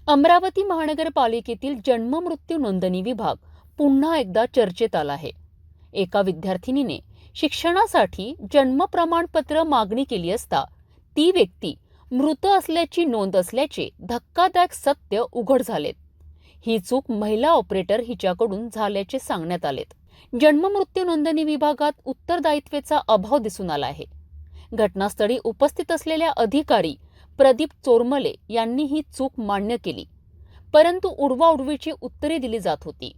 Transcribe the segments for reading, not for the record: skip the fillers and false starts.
अमरावती महानगरपालिकेतील जन्म-मृत्यू नोंदणी विभाग पुन्हा एकदा चर्चेत आला आहे. एका विद्यार्थिनीने शिक्षणासाठी जन्म प्रमाणपत्र मागणी केली असता ती व्यक्ती मृत असल्याची नोंद असल्याचे धक्कादायक सत्य उघड झालेत. ही चूक महिला ऑपरेटर हिच्याकडून झाल्याचे सांगण्यात आलेत. जन्म-मृत्यू नोंदणी विभागात उत्तरदायित्वाचा अभाव दिसून आला आहे. घटनास्थळी उपस्थित असलेल्या अधिकारी प्रदीप चोरमले यांनी ही चूक मान्य केली, परंतु उडवाउडवीची उत्तरे दिली जात होती.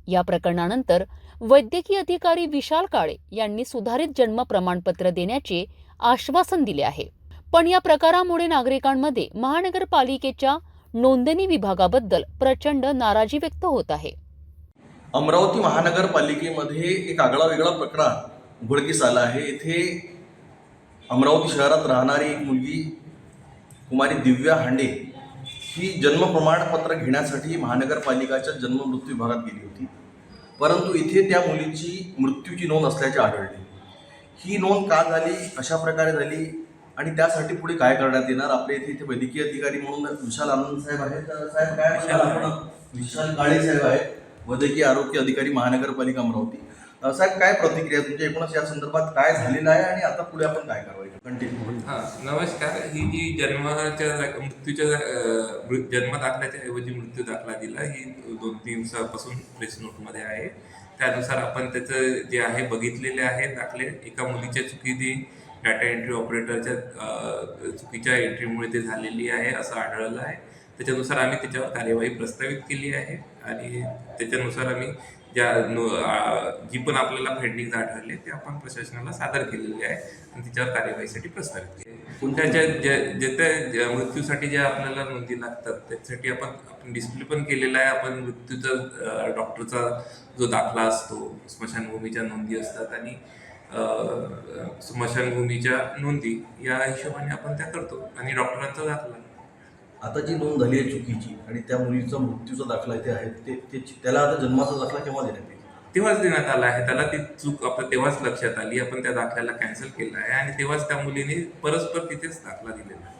या प्रकरणानंतर वैद्यकीय अधिकारी विशाल काळे यांनी सुधारित जन्म प्रमाणपत्र देण्याचे आश्वासन दिले आहे. पण या प्रकारामुळे नागरिकांमध्ये महानगरपालिकेच्या नोंदणी विभागाबद्दल प्रचंड नाराजी व्यक्त होत आहे. अमरावती महानगरपालिकेमध्ये एक आगळा वेगळा प्रकार उघडकीस आला आहे. येथे अमरावती शहरात राहणारी एक मुलगी कुमारी दिव्या हांडे ही जन्म प्रमाणपत्र घेण्यासाठी महानगरपालिकेच्या जन्म मृत्यू विभागात गेली होती, परंतु इथे त्या मुलीची मृत्यूची नोंद असल्याचे आढळले. ही नोंद का झाली, कशा प्रकारे झाली आणि त्यासाठी पुढे काय करण्यात येणार? आपल्या इथे वैद्यकीय अधिकारी म्हणून विशाल आनंद साहेब आहेत. साहेब काय सांगाल आपण? विशाल काळे साहेब आहेत, वैद्यकीय आरोग्य अधिकारी महानगरपालिका अमरावती. साहेब, काय प्रतिक्रिया तुमच्या एकूणच या संदर्भात काय झालेलं आहे आणि आता पुढे आपण काय कारवाई कंटिन्यू? नमस्कार. ही जी मृत्यूच्या जन्म दाखल्याच्या ऐवजी मृत्यू दाखला दिला, ही 2-3 दिवसापासून प्रेस नोटमध्ये आहे. त्यानुसार आपण त्याचं जे आहे बघितलेले आहे दाखले. एका मुलीच्या चुकीने डाटा एंट्री ऑपरेटरच्या चुकीच्या एंट्रीमुळे ते झालेली आहे असं आढळलं आहे. त्याच्यानुसार आम्ही त्याच्यावर कार्यवाही प्रस्तावित केली आहे आणि त्याच्यानुसार आम्ही जी पण आपल्याला फाइंडिंग्स आढळले ते आपण प्रशासनाला सादर केलेले आहे आणि तिच्यावर कार्यवाहीसाठी प्रस्तावित केले. त्याच्या मृत्यूसाठी ज्या आपल्याला नोंदी लागतात त्याच्यासाठी आपण डिस्प्ले पण केलेला आहे. आपण मृत्यूचा डॉक्टरचा जो दाखला असतो, स्मशानभूमीच्या नोंदी असतात आणि स्मशानभूमीच्या नोंदी या हिशोबाने आपण त्या करतो आणि डॉक्टरांचा दाखला. आता जी नोंद झाली आहे चुकीची आणि त्या मुलीचा मृत्यूचा दाखला इथे आहे, त्याला आता जन्माचा दाखला केव्हा देण्यात येईल? तेव्हाच देण्यात आला आहे. त्याला ती चूक आपल्या तेव्हाच लक्षात आली. आपण त्या दाखल्याला कॅन्सल केला आहे आणि तेव्हाच त्या मुलीने परस्पर तिथेच दाखला दिलेला आहे.